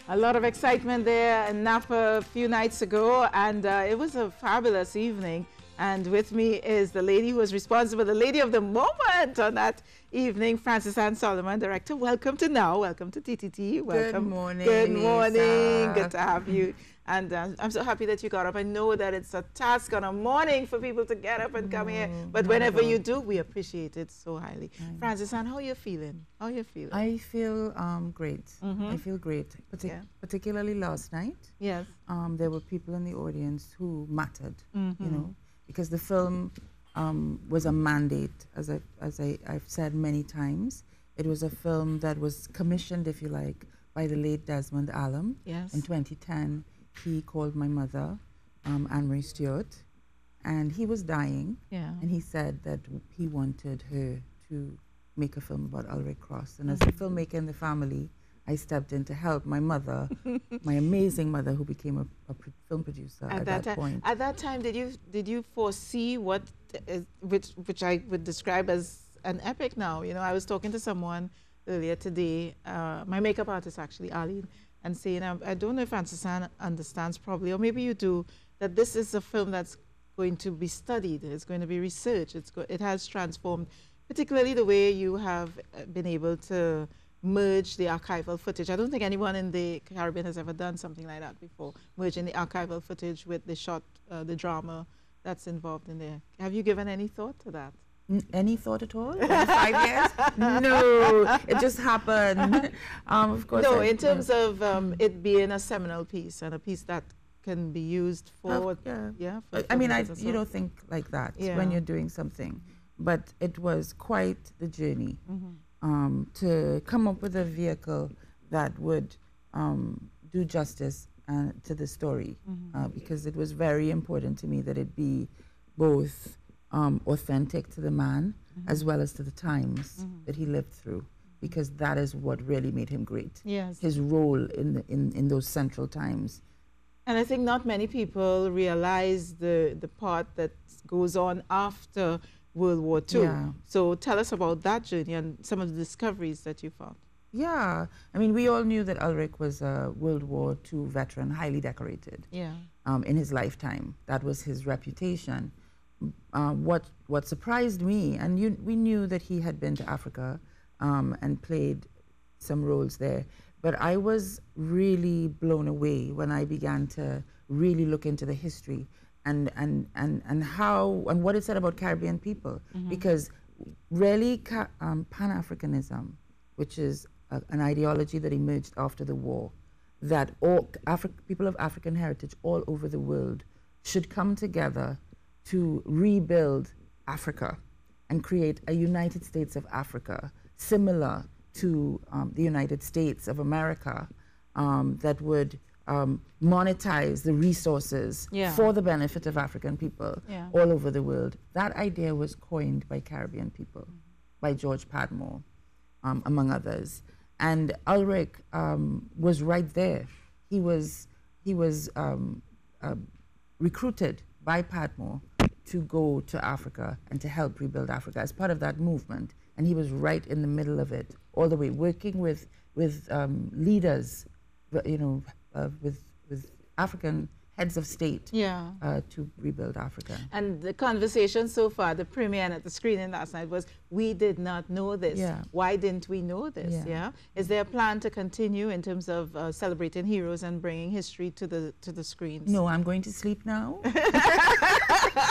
A lot of excitement there in Napa a few nights ago, and it was a fabulous evening. And with me is the lady who was responsible, the lady of the moment on that evening, Frances Ann Solomon, director. Welcome to Now. Welcome to TTT. Welcome. Good morning. Good morning. Lisa. Good to have you. And I'm so happy that you got up. I know that it's a task on a morning for people to get up and come here, but whenever you do, we appreciate it so highly. Frances Ann, how are you feeling? How are you feeling? I feel great. I feel great, particularly last night. Yes. There were people in the audience who mattered, you know, because the film was a mandate, as I've said many times. It was a film that was commissioned, if you like, by the late Desmond Allen. Yes. In 2010, he called my mother, Anne-Marie Stewart, and he was dying. Yeah. And he said that he wanted her to make a film about Ulrich Cross. And as a filmmaker in the family, I stepped in to help my mother, my amazing mother, who became a film producer at that point. At that time, did you foresee what, which I would describe as an epic now? You know, I was talking to someone earlier today, my makeup artist actually, Arlene, and saying, I don't know if Frances Ann understands probably, or maybe you do, that this is a film that's going to be studied, it's going to be researched, it has transformed, particularly the way you have been able to merge the archival footage. I don't think anyone in the Caribbean has ever done something like that before, merging the archival footage with the shot, the drama that's involved in there. Have you given any thought to that? Any thought at all? 5 years? No, it just happened. Of course. No, in terms of it being a seminal piece and a piece that can be used for, I mean, you don't think like that when you're doing something, but it was quite the journey to come up with a vehicle that would do justice to the story, because it was very important to me that it be both authentic to the man as well as to the times that he lived through, because that is what really made him great. Yes. His role in those central times. And I think not many people realize the part that goes on after World War II. Yeah. So tell us about that journey and some of the discoveries that you found. Yeah, I mean, we all knew that Ulrich was a World War II veteran, highly decorated. Yeah. In his lifetime. That was his reputation. What surprised me, and we knew that he had been to Africa and played some roles there, but I was really blown away when I began to really look into the history and how and what it said about Caribbean people, because really Pan-Africanism, which is an ideology that emerged after the war, that all people of African heritage all over the world should come together to rebuild Africa and create a United States of Africa similar to the United States of America, that would monetize the resources for the benefit of African people all over the world. That idea was coined by Caribbean people, by George Padmore, among others. And Ulrich was right there. He was recruited by Padmore to go to Africa and to help rebuild Africa as part of that movement. And he was right in the middle of it, all the way, working with leaders, you know, with African heads of state to rebuild Africa. And the conversation so far, the premiere and at the screening last night, was we did not know this. Yeah. Why didn't we know this? Yeah. Is there a plan to continue in terms of celebrating heroes and bringing history to the screens? No, I'm going to sleep now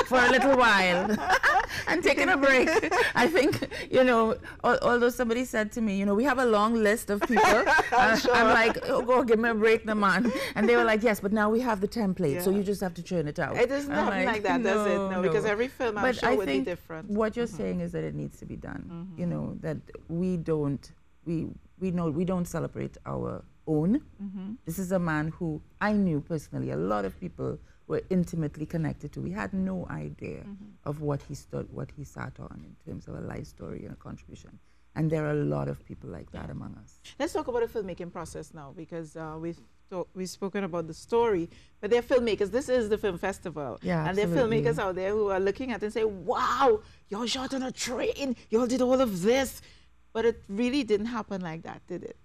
for a little while and taking a break. I think, you know, although somebody said to me, you know, we have a long list of people. I'm like, oh, go give me a break, the man. And they were like, yes, but now we have the template, so you just have to churn it out. It doesn't happen like that, does it? No, because every film, I'm sure, would be different. What you're saying is that it needs to be done. You know, that we don't celebrate our own. This is a man who I knew personally. A lot of people were intimately connected to. We had no idea of what he sat on in terms of a life story and a contribution. And there are a lot of people like that among us. Let's talk about the filmmaking process now, because we've spoken about the story, but they're filmmakers. This is the film festival. Yeah, and there are filmmakers out there who are looking at it and say, wow, y'all shot on a train, y'all did all of this. But it really didn't happen like that, did it?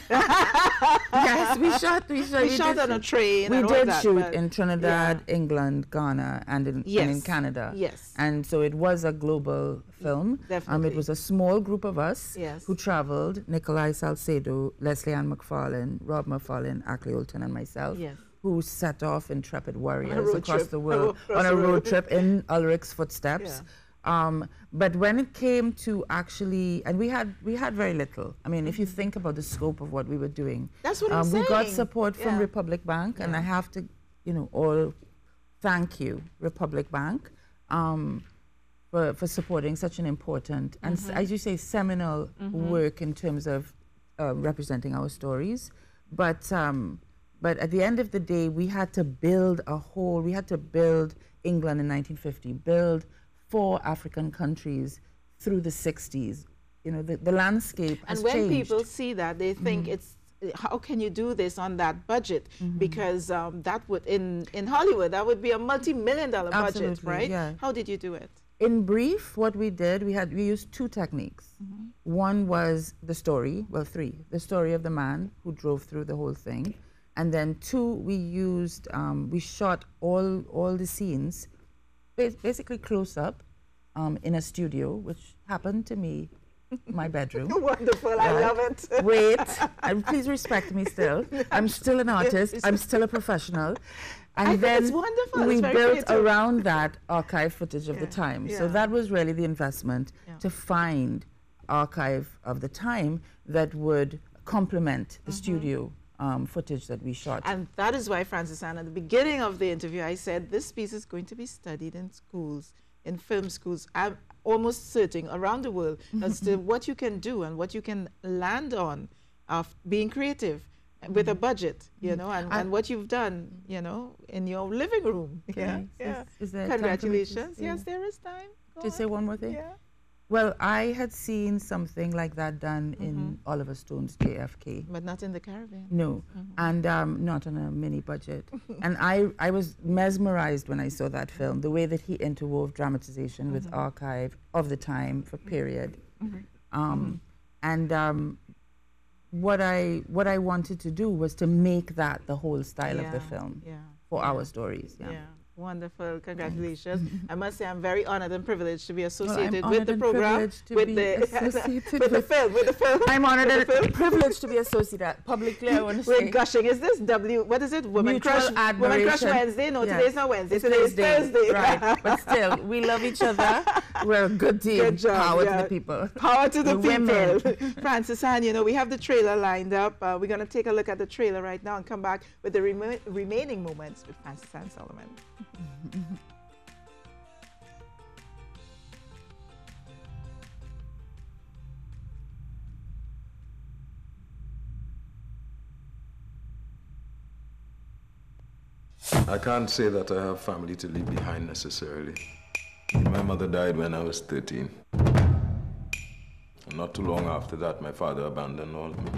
Yes, we shot We shot on a train. We and all did that, shoot but in Trinidad, England, Ghana, and in Canada. Yes. And so it was a global film. Definitely. It was a small group of us Yes. who traveled, Nikolai Salcedo, Leslie Ann McFarlane, Rob McFarlane, Ackley Olton, and myself, Yes. who set off intrepid warriors road across trip. the world Across on a the road road. trip in Ulrich's footsteps. But when it came to actually, and we had very little. I mean, if you think about the scope of what we were doing, That's what I'm we got saying. support from Yeah. Republic Bank, and I have to, all thank you, Republic Bank, for supporting such an important and, as you say, seminal work in terms of representing our stories. But at the end of the day, we had to build England in 1950, build 4 African countries through the 60s. The landscape has And when changed. people see that, they think it's, how can you do this on that budget? Because that would, in Hollywood, that would be a multi-million-dollar budget, Absolutely, right? yeah. How did you do it? In brief, what we did, we used 2 techniques. One was the story, well, 3. The story of the man who drove through the whole thing. And then 2, we shot all the scenes, basically close up, in a studio, which happened to me, my bedroom. Wonderful, I love it. Wait, and please respect me still. I'm still an artist, I'm still a professional. And I then think it's wonderful. we It's very built creative. around that archive footage of the time. So that was really the investment, to find archive of the time that would complement the studio footage that we shot. And that is why, Francis Ann, at the beginning of the interview, I said this piece is going to be studied in schools, in film schools. I'm almost certain around the world as to what you can do and what you can land on of being creative with a budget, and what you've done, in your living room. Okay. Is there time for me to Congratulations. say- Yes, there is time. Go To say on. one more thing? Yeah. Well, I had seen something like that done in Oliver Stone's JFK. But not in the Caribbean. No, and not on a mini budget. And I was mesmerized when I saw that film, the way that he interwove dramatization with archive of the time for period. And what I wanted to do was to make that the whole style of the film for our stories. Yeah. Wonderful. Congratulations. I must say I'm very honored and privileged to be I'm associated with honored the and program, privileged to with be the associated with the film, with the film. I'm honored with the film. and privileged to be associated publicly. I want to We're say. gushing. Is this what is it? Women Mutual Crush admiration. Wednesday? No, Yes. today's not Wednesday. It's Today's Thursday. Right. But still, we love each other. We're a good team. Good job. Power to Yeah. the people. Power to the Women. people. Francis Ann, we have the trailer lined up. We're going to take a look at the trailer right now and come back with the remaining moments with Francis Ann Solomon. I can't say that I have family to leave behind necessarily. My mother died when I was 13. And not too long after that, my father abandoned all of me.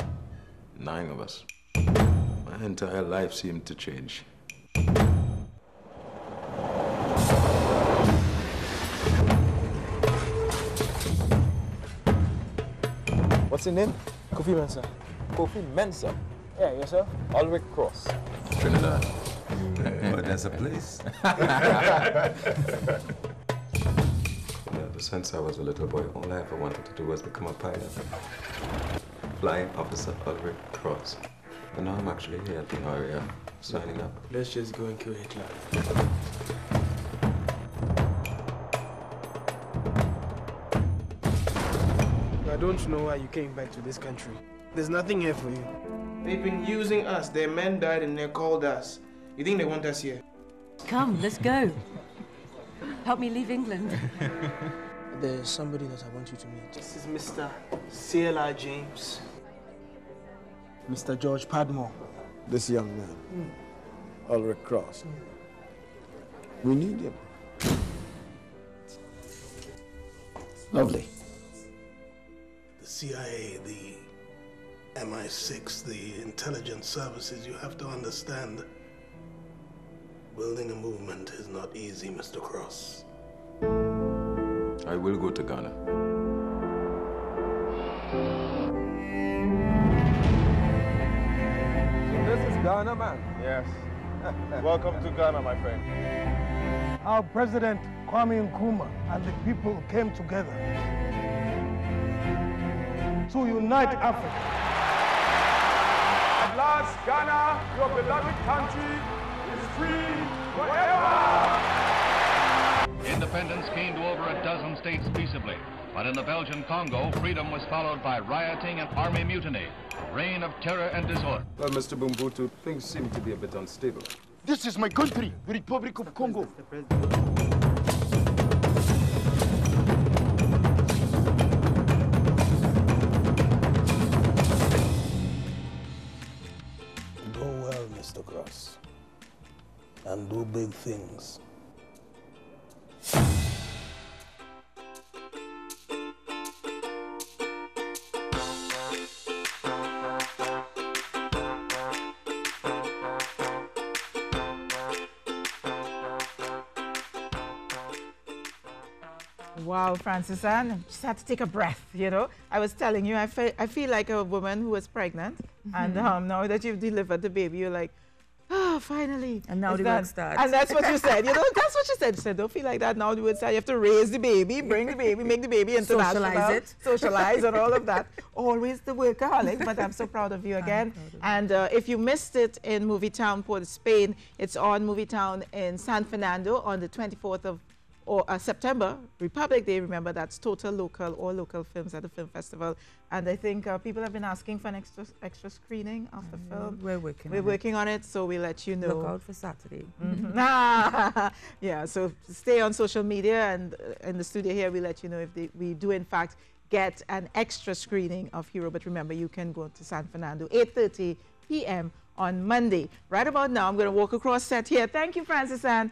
9 of us. My entire life seemed to change. What's your name? Kofi Mensah. Kofi Mensah? Yeah, yourself? Ulrich Cross. Trinidad. Oh, that's a place. Ever since I was a little boy, all I ever wanted to do was become a pilot. Flying Officer Ulrich Cross. And now I'm actually here at the area, signing up. Let's just go and kill Hitler. I don't know why you came back to this country. There's nothing here for you. They've been using us. Their men died and they called us. You think they want us here? Come, let's go. Help me leave England. There's somebody that I want you to meet. This is Mr. C.L.R. James. Mr. George Padmore. This young man, Ulrich Cross. We need him. Lovely. The CIA, the MI6, the intelligence services, you have to understand, building a movement is not easy, Mr. Cross. I will go to Ghana. So this is Ghana, man. Yes. Welcome to Ghana, my friend. Our President Kwame Nkrumah and the people came together to unite Africa. At last, Ghana, your beloved country, is free forever! Independence came to over a dozen states peaceably, but in the Belgian Congo, freedom was followed by rioting and army mutiny, a reign of terror and disorder. Well, Mr. Bumbutu, things seem to be a bit unstable. This is my country, the Republic of Congo. Go well, Mr. Cross, and do big things. Wow, Francis Ann, just had to take a breath, you know. I was telling you, I feel like a woman who was pregnant, and now that you've delivered the baby, you're like, oh, finally. And now the work starts. And that's what you said, you know, that's what you said. You said, don't feel like that now. The word said you have to raise the baby, bring the baby, make the baby international. Socialize it. Socialize and all of that. Always the workaholic, but I'm so proud of you again. And if you missed it in Movie Town, Port of Spain, it's on Movie Town in San Fernando on the 24th of September, Republic Day. Remember, that's total local, all local films at the film festival. And I think people have been asking for an extra screening of the film. We're working on it, so we'll let you know. Look out for Saturday. Yeah, so stay on social media, and in the studio here, we'll let you know if we do in fact get an extra screening of Hero. But remember, you can go to San Fernando, 8:30 p.m. on Monday. Right about now, I'm going to walk across set here. Thank you, Francis Ann.